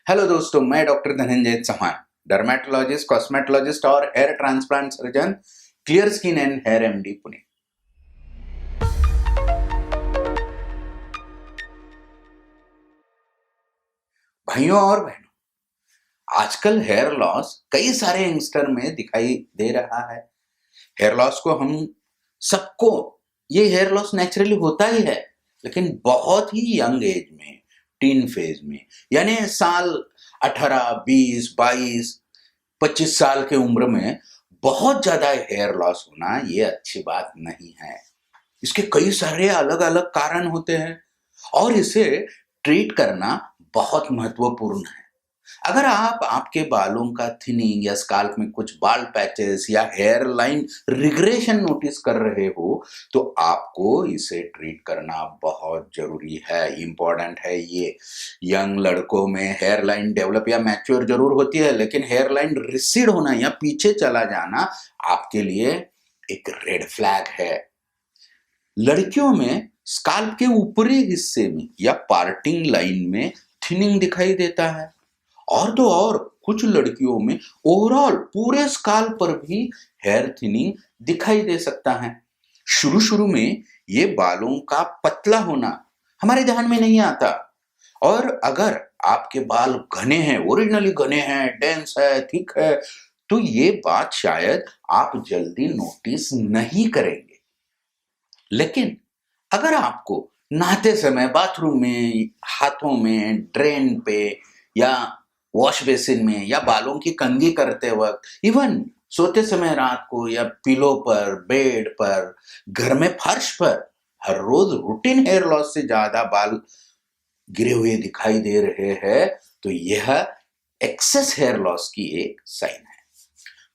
Hello दोस्तों, मैं doctor Dhananjay Chauhan, dermatologist, cosmetologist और hair transplant surgeon, clear skin and hair MD, Pune. भाइयों और बहनों, आजकल हेयर लॉस कई सारे यंगस्टर में दिखाई दे रहा है। हेयर लॉस को हम सबको ये हेयर लॉस नेचुरली होता ही है, लेकिन बहुत ही यंग एज में, टीन फेज में, यानी साल 18, 20, 22, 25 साल की उम्र में बहुत ज्यादा हेयर लॉस होना ये अच्छी बात नहीं है। इसके कई सारे अलग अलग कारण होते हैं और इसे ट्रीट करना बहुत महत्वपूर्ण है। अगर आप आपके बालों का थिनिंग या स्काल्प में कुछ बाल पैचेस या हेयर लाइन रिग्रेशन नोटिस कर रहे हो, तो आपको इसे ट्रीट करना बहुत जरूरी है, इंपॉर्टेंट है ये। यंग लड़कों में हेयर लाइन डेवलप या मैच्योर जरूर होती है, लेकिन हेयर लाइन रिसीड होना या पीछे चला जाना आपके लिए एक रेड फ्लैग है। लड़कियों में स्काल्प के ऊपरी हिस्से में या पार्टिंग लाइन में थिनिंग दिखाई देता है, और तो और कुछ लड़कियों में ओवरऑल पूरे स्काल्प पर भी हेयर थिनिंग दिखाई दे सकता है। शुरू शुरू में ये बालों का पतला होना हमारे ध्यान में नहीं आता, और अगर आपके बाल घने हैं, ओरिजिनली घने हैं, डेंस है, थिक है, तो ये बात शायद आप जल्दी नोटिस नहीं करेंगे। लेकिन अगर आपको नहाते समय बाथरूम में, हाथों में, ड्रेन पे या वॉश बेसिन में या बालों की कंघी करते वक्त, इवन सोते समय रात को या पिलो पर, बेड पर, घर में फर्श पर हर रोज रूटीन हेयर लॉस से ज्यादा बाल गिरे हुए दिखाई दे रहे हैं, तो यह एक्सेस हेयर लॉस की एक साइन है।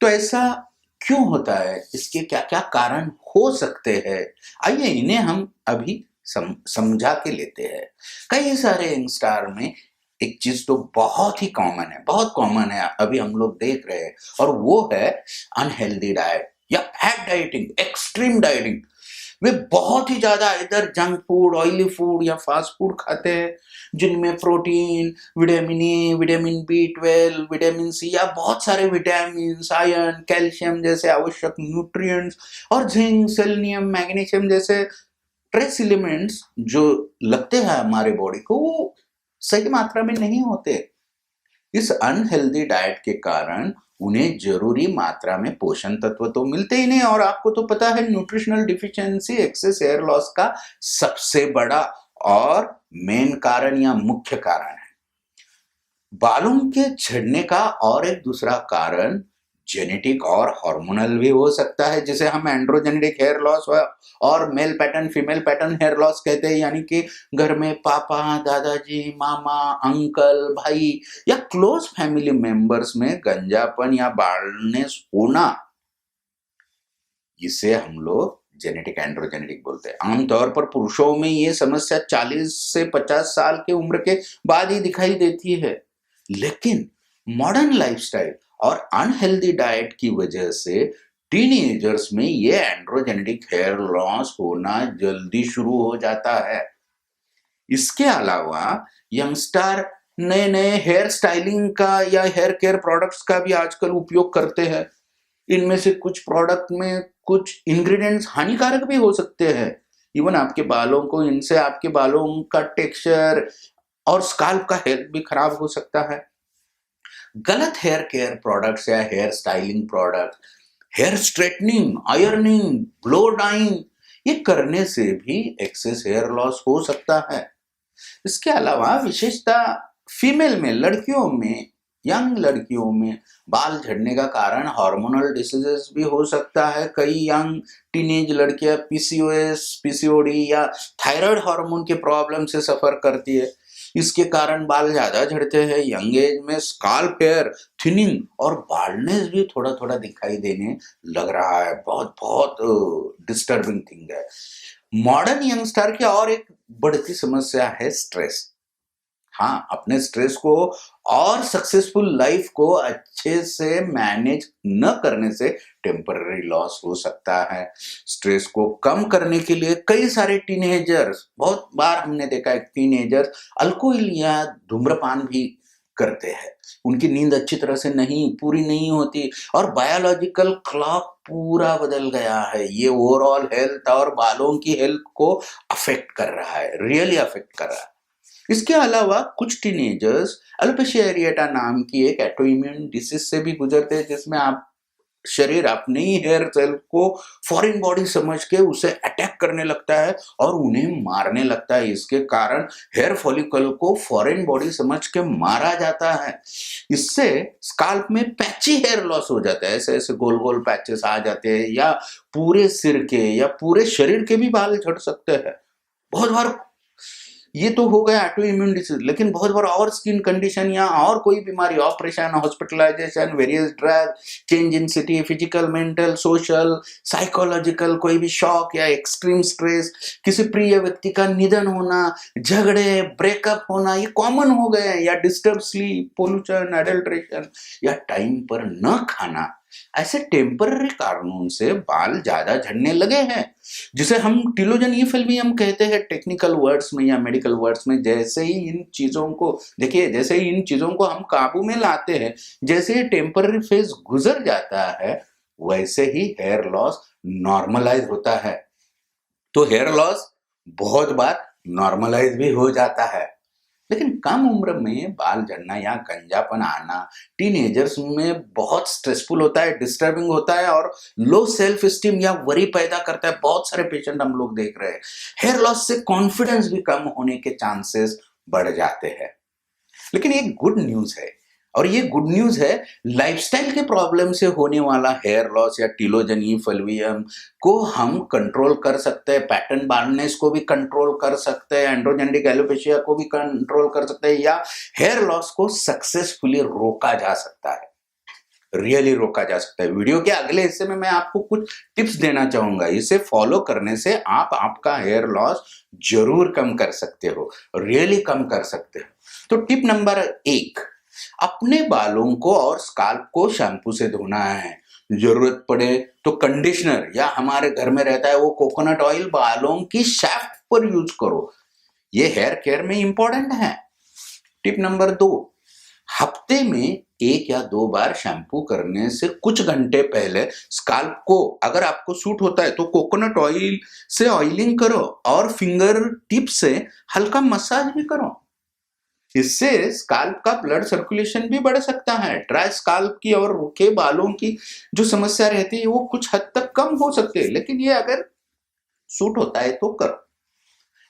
तो ऐसा क्यों होता है, इसके क्या क्या कारण हो सकते हैं, आइए इन्हें हम अभी समझा के लेते हैं। कई सारे यंगस्टर में एक चीज तो बहुत ही कॉमन है, बहुत कॉमन है, अभी हम लोग देख रहे हैं, और वो है अनहेल्दी डाइट या फैट डाइटिंग, एक्सट्रीम डाइटिंग। वे बहुत ही ज्यादा इधर जंक फूड, ऑयली फूड या फास्ट फूड खाते हैं, जिनमें protein, vitamin A, vitamin B 12, vitamin C या बहुत सारे विटामिन, आयरन, कैल्शियम जैसे आवश्यक न्यूट्रिएंट्स और जिंक, सेलेनियम, मैग्नीशियम जैसे ट्रेस एलिमेंट्स जो लगते हैं हमारे बॉडी को, वो सही मात्रा में नहीं होते। इस अनहेल्दी डाइट के कारण उन्हें जरूरी मात्रा में पोषण तत्व तो मिलते ही नहीं, और आपको तो पता है nutritional deficiency excess hair loss का सबसे बड़ा और मेन कारण या मुख्य कारण है। बालों के झड़ने का और एक दूसरा कारण जेनेटिक और हार्मोनल भी हो सकता है, जिसे हम एंड्रोजेनेटिक हेयर लॉस और male pattern, female pattern hair loss कहते हैं। यानी कि घर में पापा, दादाजी, मामा, अंकल, भाई या क्लोज फैमिली मेंबर्स में गंजापन या बाल्डनेस होना, इसे हम लोग जेनेटिक एंड्रोजेनेटिक बोलते हैं। आमतौर पर पुरुषों में ये समस्या 40 से 50 साल की उम्र के बाद ही दिखाई देती है, लेकिन मॉडर्न लाइफस्टाइल और अनहेल्दी डाइट की वजह से टीनेजर्स में ये एंड्रोजेनेटिक हेयर लॉस होना जल्दी शुरू हो जाता है। इसके अलावा यंगस्टर नए नए हेयर स्टाइलिंग का या हेयर केयर प्रोडक्ट्स का भी आजकल उपयोग करते हैं। इनमें से कुछ प्रोडक्ट में कुछ इंग्रेडिएंट्स हानिकारक भी हो सकते हैं। इवन आपके बालों को, इनसे आपके बालों का टेक्सचर और स्काल्प का हेल्थ भी खराब हो सकता है। गलत हेयर केयर प्रोडक्ट्स या hair styling product, hair straightening, ironing, blow drying, ये करने से भी एक्सेस हेयर लॉस हो सकता है। इसके अलावा विशेषतः फीमेल में, लड़कियों में, यंग लड़कियों में बाल झड़ने का कारण हार्मोनल डिसीजेस भी हो सकता है। कई यंग टीनेज लड़कियां पीसीओएस, पीसीओडी या थायराइड हार्मोन के प्रॉब्लम से सफर करती है। इसके कारण बाल ज्यादा झड़ते हैं। यंग एज में स्काल्प हेयर थिनिंग और बाल्डनेस भी थोड़ा थोड़ा दिखाई देने लग रहा है। बहुत बहुत डिस्टर्बिंग थिंग है। मॉडर्न यंगस्टर की और एक बढ़ती समस्या है स्ट्रेस। हाँ, अपने स्ट्रेस को और सक्सेसफुल लाइफ को अच्छे से मैनेज न करने से टेम्पररी लॉस हो सकता है। स्ट्रेस को कम करने के लिए कई सारे टीनेजर्स, बहुत बार हमने देखा है टीनेजर्स अल्कोहल या धूम्रपान भी करते हैं, उनकी नींद अच्छी तरह से पूरी नहीं होती और बायोलॉजिकल क्लॉक पूरा बदल गया है। ये ओवरऑल हेल्थ और बालों की हेल्थ को अफेक्ट कर रहा है, रियली अफेक्ट कर रहा है। इसके अलावा कुछ टीनेजर्स एलोपेशिया एरिएटा नाम की एक ऑटोइम्यून डिसीज से भी गुजरते हैं, जिसमें आप शरीर अपने ही हेयर सेल को फॉरेन बॉडी समझ के उसे अटैक करने लगता है और उन्हें मारने लगता है। इसके कारण हेयर फॉलिकल को फॉरेन बॉडी समझ के मारा जाता है। इससे स्काल्प में पैची हेयर लॉस हो जाता है, ऐसे ऐसे गोल गोल पैचेस आ जाते हैं, या पूरे सिर के या पूरे शरीर के भी बाल झड़ सकते हैं। बहुत बार ये तो हो गया ऑटो इम्यून डिसीज, लेकिन बहुत बार और स्किन कंडीशन या और कोई बीमारी, operation, hospitalisation, various drug, change in city, physical, mental, social, psychological, कोई भी शॉक या एक्सट्रीम स्ट्रेस, किसी प्रिय व्यक्ति का निधन होना, झगड़े, ब्रेकअप होना, ये कॉमन हो गए हैं, या डिस्टर्ब स्लीप, पोल्यूशन, एडल्ट्रेशन या टाइम पर न खाना, ऐसे टेम्पररी कारणों से बाल ज्यादा झड़ने लगे हैं, जिसे हम टीलोजन फेल्वियम कहते हैं टेक्निकल वर्ड्स में या मेडिकल वर्ड्स में। जैसे ही इन चीजों को देखिए, जैसे ही इन चीजों को हम काबू में लाते हैं, जैसे ही टेम्पररी फेज गुजर जाता है, वैसे ही हेयर लॉस नॉर्मलाइज होता है। तो हेयर लॉस बहुत बार नॉर्मलाइज भी हो जाता है, लेकिन कम उम्र में बाल झड़ना या गंजापन आना टीनेजर्स में बहुत स्ट्रेसफुल होता है, डिस्टर्बिंग होता है और लो सेल्फ स्टीम या वरी पैदा करता है। बहुत सारे पेशेंट हम लोग देख रहे हैं। हेयर लॉस से कॉन्फिडेंस भी कम होने के चांसेस बढ़ जाते हैं। लेकिन एक गुड न्यूज है, और ये गुड न्यूज है, लाइफस्टाइल के प्रॉब्लम से होने वाला हेयर लॉस या टीलोजनी फेल्वियम को हम कंट्रोल कर सकते हैं, पैटर्न बाल्डनेस को भी कंट्रोल कर सकते हैं, एंड्रोजेनिक एलोपेशिया को भी कंट्रोल कर सकते हैं, या हेयर लॉस को सक्सेसफुली रोका जा सकता है, रियली रोका जा सकता है। वीडियो के अगले हिस्से में मैं आपको कुछ टिप्स देना चाहूंगा। इसे फॉलो करने से आप आपका हेयर लॉस जरूर कम कर सकते हो, रियली कम कर सकते हो। तो टिप नंबर 1, अपने बालों को और स्काल्प को शैम्पू से धोना है। जरूरत पड़े तो कंडीशनर या हमारे घर में रहता है वो कोकोनट ऑयल बालों की शाफ्ट पर यूज करो। ये हेयर केयर में इंपॉर्टेंट है। टिप नंबर 2, हफ्ते में 1 या 2 बार शैम्पू करने से कुछ घंटे पहले स्काल्प को, अगर आपको सूट होता है तो कोकोनट ऑयल से ऑयलिंग करो और फिंगर टिप से हल्का मसाज भी करो। इससे स्काल्प का ब्लड सर्कुलेशन भी बढ़ सकता है। ड्राई स्काल्प की और रूखे बालों की जो समस्या रहती है वो कुछ हद तक कम हो सकती है, लेकिन ये अगर सूट होता है तो करो।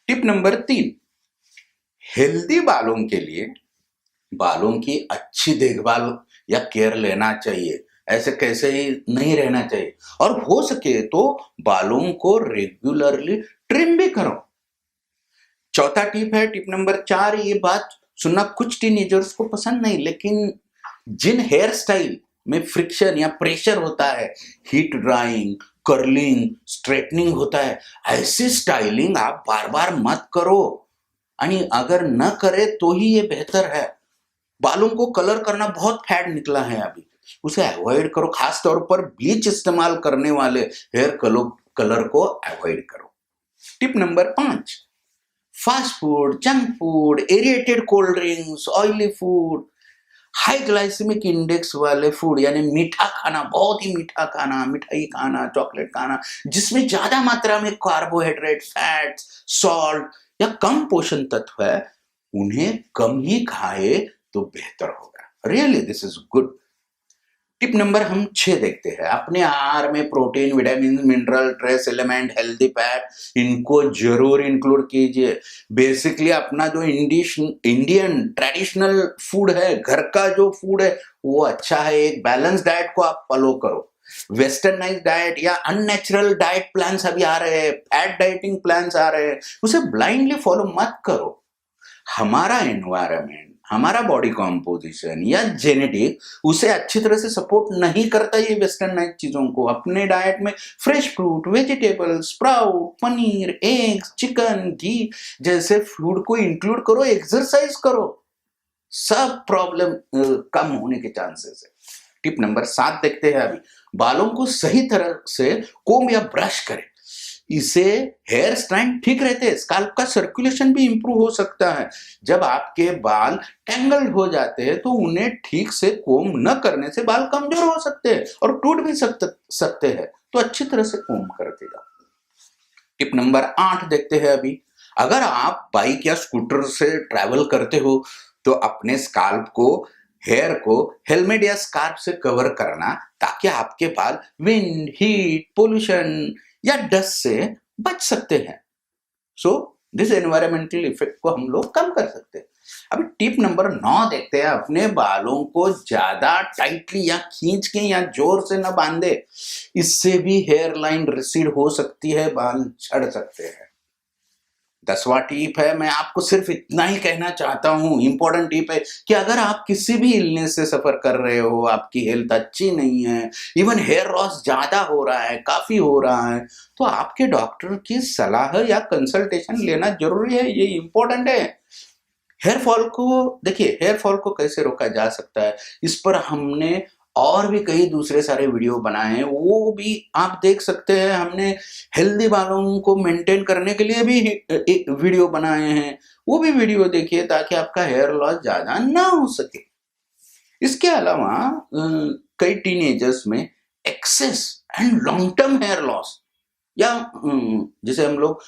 टिप नंबर 3, हेल्दी बालों के लिए बालों की अच्छी देखभाल या केयर लेना चाहिए, ऐसे कैसे ही नहीं रहना चाहिए, और हो सके तो बालों को रेगुलरली ट्रिम भी करो। चौथा टिप है, टिप नंबर 4, ये बात सुनना कुछ टीनेजर्स को पसंद नहीं, लेकिन जिन हेयर स्टाइल में फ्रिक्शन या प्रेशर होता है, हीट ड्राइंग, कर्लिंग, स्ट्रेटनिंग होता है, ऐसी स्टाइलिंग आप बार बार मत करो, यानी अगर न करे तो ही ये बेहतर है। बालों को कलर करना बहुत फैड निकला है अभी, उसे अवॉइड करो। खास तौर पर ब्लीच इस्तेमाल करने वाले हेयर कलर को अवॉइड करो। Tip number 5, fast food, junk food, aerated cold drinks, oily food, high glycemic index वाले फूड, यानी मीठा खाना, बहुत ही मीठा खाना, मिठाई खाना, चॉकलेट खाना, जिसमें ज्यादा मात्रा में कार्बोहाइड्रेट, फैट्स, सॉल्ट या कम पोषण तत्व है, उन्हें कम ही खाए तो बेहतर होगा। Really this is good. Tip number हम 6 देखते हैं, अपने आहार में protein, vitamin, mineral, trace element, healthy fat, इनको जरूर इंक्लूड कीजिए। बेसिकली अपना जो इंडियन ट्रेडिशनल फूड है, घर का जो फूड है वो अच्छा है। एक बैलेंस डाइट को आप फॉलो करो। वेस्टर्नाइज डाइट या अननेचुरल डाइट प्लान्स अभी आ रहे हैं, फैट डाइटिंग प्लान्स आ रहे हैं, उसे ब्लाइंडली फॉलो मत करो। हमारा एनवायरनमेंट, हमारा बॉडी कॉम्पोजिशन या जेनेटिक उसे अच्छी तरह से सपोर्ट नहीं करता ये वेस्टर्नाइज चीजों को। अपने डाइट में fresh fruit, vegetable, sprout, paneer, eggs, chicken, ghee जैसे फूड को इंक्लूड करो, एक्सरसाइज करो, सब प्रॉब्लम कम होने के चांसेस है। टिप नंबर 7 देखते हैं अभी, बालों को सही तरह से कोम या ब्रश करें। इससे हेयर स्ट्रैंड ठीक रहते हैं, स्काल्प का सर्कुलेशन भी इंप्रूव हो सकता है। जब आपके बाल टेंगल्ड हो जाते हैं तो उन्हें ठीक से कोम न करने से बाल कमजोर हो सकते हैं और टूट भी सकते हैं, तो अच्छी तरह से कोम करते जाओ। टिप नंबर 8 देखते हैं अभी। अगर आप बाइक या स्कूटर से ट्रैवल करते हो तो अपने स्काल्प को, हेयर को हेलमेट या स्कार्फ से कवर करना, ताकि आपके बाल विंड, हीट, पोल्यूशन या डस्ट से बच सकते हैं। सो दिस एनवायरमेंटल इफेक्ट को हम लोग कम कर सकते हैं। अभी टिप नंबर 9 देखते हैं। अपने बालों को ज्यादा टाइटली या खींच के या जोर से न बांधे, इससे भी हेयर लाइन रिसीड हो सकती है, बाल झड़ सकते हैं। 10वां टिप है, मैं आपको सिर्फ इतना ही कहना चाहता हूं, इंपॉर्टेंट टिप है कि अगर आप किसी भी इलनेस से सफर कर रहे हो, आपकी हेल्थ अच्छी नहीं है, इवन हेयर लॉस ज्यादा हो रहा है, काफी हो रहा है, तो आपके डॉक्टर की सलाह या कंसल्टेशन लेना जरूरी है। ये इंपॉर्टेंट है। हेयर फॉल को देखिए, हेयर फॉल को कैसे रोका जा सकता है, इस पर हमने और भी कई दूसरे सारे वीडियो बनाए हैं, वो भी आप देख सकते हैं। हमने हेल्दी बालों को मेंटेन करने के लिए भी एक वीडियो बनाए हैं, वो भी वीडियो देखिए ताकि आपका हेयर लॉस ज्यादा ना हो सके। इसके अलावा कई टीनेजर्स में excess and long term hair loss या जैसे हम लोग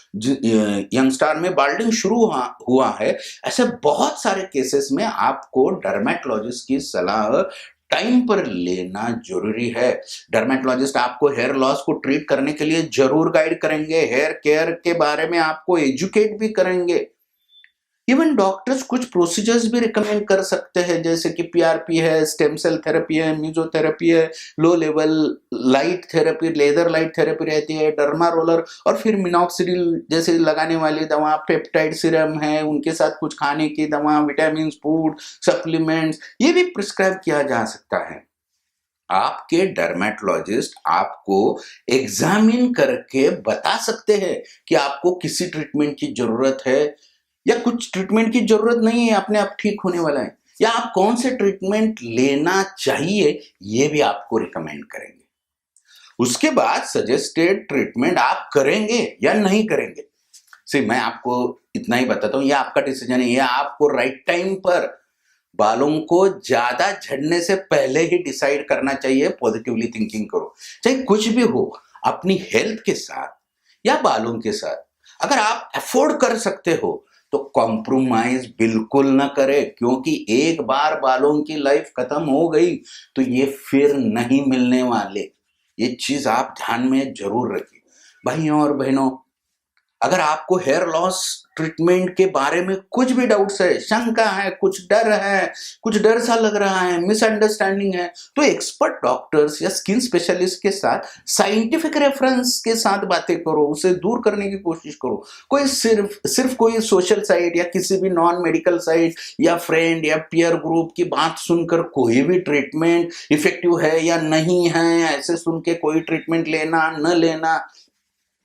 यंगस्टार में बाल्डिंग शुरू हुआ है, ऐसे बहुत सारे केसेस में आपको डर्मेटोलॉजिस्ट की सलाह टाइम पर लेना जरूरी है। डर्मेटोलॉजिस्ट आपको हेयर लॉस को ट्रीट करने के लिए जरूर गाइड करेंगे, हेयर केयर के बारे में आपको एजुकेट भी करेंगे। इवन डॉक्टर्स कुछ प्रोसीजर्स भी रिकमेंड कर सकते हैं, जैसे कि पीआरपी है, स्टेम सेल थेरेपी है, म्यूजोथेरेपी है, low level light therapy, laser light therapy रहती है, डर्मा रोलर, और फिर मिनॉक्सिडिल जैसे लगाने वाली दवा, पेप्टाइड सीरम है, उनके साथ कुछ खाने की दवा, विटामिन, फूड, सप्लीमेंट्स, ये भी प्रिस्क्राइब किया जा सकता है। आपके डर्मेटोलॉजिस्ट आपको एग्जामिन करके बता सकते हैं कि आपको किसी ट्रीटमेंट की जरूरत है या कुछ ट्रीटमेंट की जरूरत नहीं है, अपने आप ठीक होने वाला है, या आप कौन से ट्रीटमेंट लेना चाहिए, ये भी आपको रिकमेंड करेंगे। उसके बाद सजेस्टेड ट्रीटमेंट आप करेंगे या नहीं करेंगे, मैं आपको इतना ही बताता हूं, ये आपका डिसीजन है। ये आपको राइट टाइम पर बालों को ज्यादा झड़ने से पहले ही डिसाइड करना चाहिए। पॉजिटिवली थिंकिंग करो, चाहे कुछ भी हो, अपनी हेल्थ के साथ या बालों के साथ अगर आप अफोर्ड कर सकते हो तो कॉम्प्रोमाइज बिल्कुल ना करें, क्योंकि एक बार बालों की लाइफ खत्म हो गई तो ये फिर नहीं मिलने वाले। ये चीज आप ध्यान में जरूर रखिए। भाइयों और बहनों, अगर आपको हेयर लॉस ट्रीटमेंट के बारे में कुछ भी डाउट्स है, शंका है, कुछ डर सा लग रहा है, मिसअंडरस्टैंडिंग है, तो एक्सपर्ट डॉक्टर्स या स्किन स्पेशलिस्ट के साथ साइंटिफिक रेफरेंस के साथ बातें करो, उसे दूर करने की कोशिश करो। कोई सिर्फ कोई सोशल साइट या किसी भी नॉन मेडिकल साइट या फ्रेंड या पीयर ग्रुप की बात सुनकर कोई भी ट्रीटमेंट इफेक्टिव है या नहीं है, ऐसे सुन के कोई ट्रीटमेंट लेना न लेना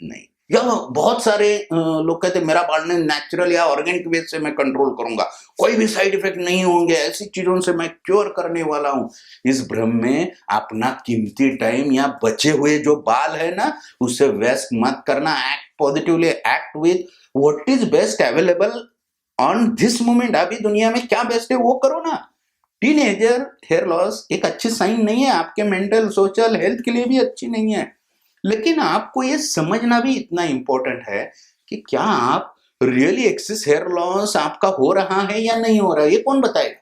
नहीं। या बहुत सारे लोग कहते हैं मेरा बाल नेचुरल या ऑर्गेनिक वे से मैं कंट्रोल करूंगा, कोई भी साइड इफेक्ट नहीं होंगे, ऐसी चीजों से मैं क्योर करने वाला हूं। इस भ्रम में अपना कीमती टाइम या बचे हुए जो बाल है ना, उसे वेस्ट मत करना। Act positively, act with what is best available on this moment. अभी दुनिया में क्या बेस्ट है वो करो ना। टीनेजर हेयर लॉस एक अच्छी साइन नहीं है, आपके मेंटल सोशल हेल्थ के लिए भी अच्छी नहीं है। लेकिन आपको ये समझना भी इतना इंपॉर्टेंट है कि क्या आप रियली एक्सेस हेयर लॉस आपका हो रहा है या नहीं हो रहा है, ये कौन बताएगा।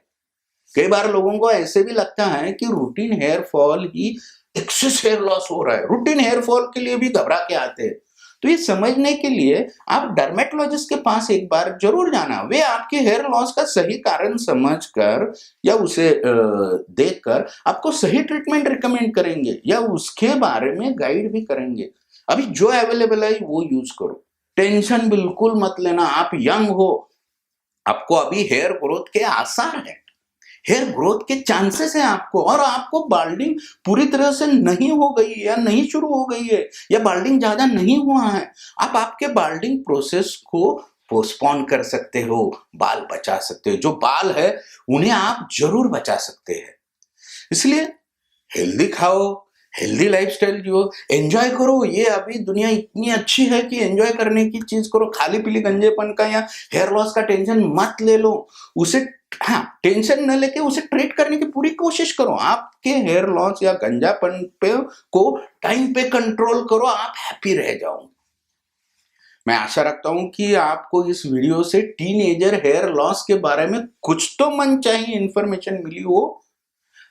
कई बार लोगों को ऐसे भी लगता है कि रूटीन हेयर फॉल ही एक्सेस हेयर लॉस हो रहा है, रूटीन हेयर फॉल के लिए भी घबरा के आते हैं। तो ये समझने के लिए आप डर्मेटोलॉजिस्ट के पास एक बार जरूर जाना। वे आपके हेयर लॉस का सही कारण समझकर या उसे देखकर आपको सही ट्रीटमेंट रिकमेंड करेंगे या उसके बारे में गाइड भी करेंगे। अभी जो अवेलेबल है वो यूज करो, टेंशन बिल्कुल मत लेना। आप यंग हो, आपको अभी हेयर ग्रोथ के आसार है, हेयर ग्रोथ के चांसेस है आपको, और आपको बाल्डिंग पूरी तरह से नहीं हो गई या नहीं शुरू हो गई है या बाल्डिंग ज्यादा नहीं हुआ है, आप आपके बाल्डिंग प्रोसेस को पोस्टपोन कर सकते हो, बाल बचा सकते हो। जो बाल है उन्हें आप जरूर बचा सकते हैं। इसलिए हेल्दी खाओ, हेल्दी लाइफस्टाइल जियो, एंजॉय करो। ये अभी दुनिया इतनी अच्छी है कि एंजॉय करने की चीज करो। खाली पीली गंजेपन का या हेयर लॉस का टेंशन मत ले लो, उसे हाँ टेंशन न लेके उसे ट्रीट करने की पूरी कोशिश करो। आपके हेयर लॉस या गंजापन पे को टाइम पे कंट्रोल करो, आप हैप्पी रह जाओ। मैं आशा रखता हूं कि आपको इस वीडियो से टीनेजर हेयर लॉस के बारे में कुछ तो मनचाही इंफॉर्मेशन मिली हो।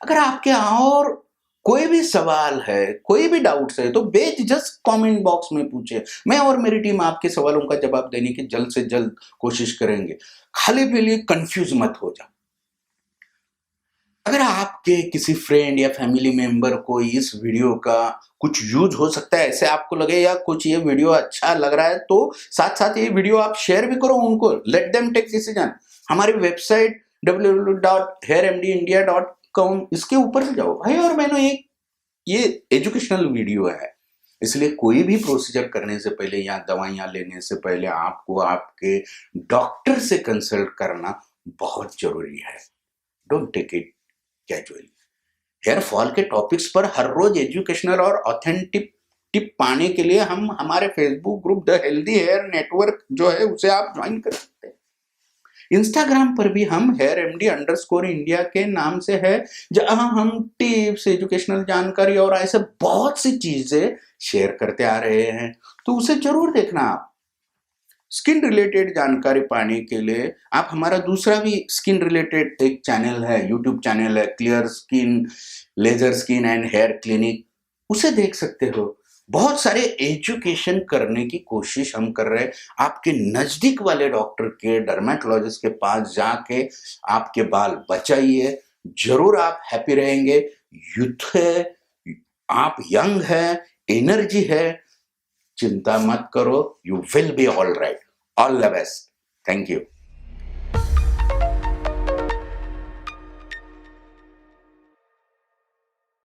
अगर आपके और कोई भी सवाल है, कोई भी डाउट्स है, तो बेझिझक कमेंट बॉक्स में पूछे। मैं और मेरी टीम आपके सवालों का जवाब देने की जल्द से जल्द कोशिश करेंगे। खाली पीली कंफ्यूज मत हो जाओ। अगर आपके किसी फ्रेंड या फैमिली मेंबर को इस वीडियो का कुछ यूज हो सकता है, ऐसे आपको लगे या कुछ ये वीडियो अच्छा लग रहा है, तो साथ साथ ये वीडियो आप शेयर भी करो उनको। Let them take decision. हमारी वेबसाइट www.hairmdindia.com, इसके ऊपर भी जाओ भाई और बहनों। ये एजुकेशनल वीडियो है, इसलिए कोई भी प्रोसीजर करने से पहले या दवाइयां लेने से पहले आपको आपके डॉक्टर से कंसल्ट करना बहुत जरूरी है। Don't take it casually. Hair fall के टॉपिक्स पर हर रोज एजुकेशनल और ऑथेंटिक टिप पाने के लिए हम हमारे Facebook group the healthy hair network जो है उसे आप ज्वाइन कर सकते हैं। इंस्टाग्राम पर भी हम hairmd_India के नाम से है, जहां हम टिप्स, एजुकेशनल जानकारी और ऐसे बहुत सी चीजें शेयर करते आ रहे हैं, तो उसे जरूर देखना आप। स्किन रिलेटेड जानकारी पाने के लिए आप हमारा दूसरा भी स्किन रिलेटेड एक चैनल है, यूट्यूब चैनल है, clear skin, laser skin and hair clinic, उसे देख सकते हो। बहुत सारे एजुकेशन करने की कोशिश हम कर रहे हैं। आपके नजदीक वाले डॉक्टर के, डर्मेटोलॉजिस्ट के पास जाके आपके बाल बचाइए, जरूर आप हैप्पी रहेंगे। यूथ है, आप यंग है, एनर्जी है, चिंता मत करो, you will be all right. All the best. Thank you.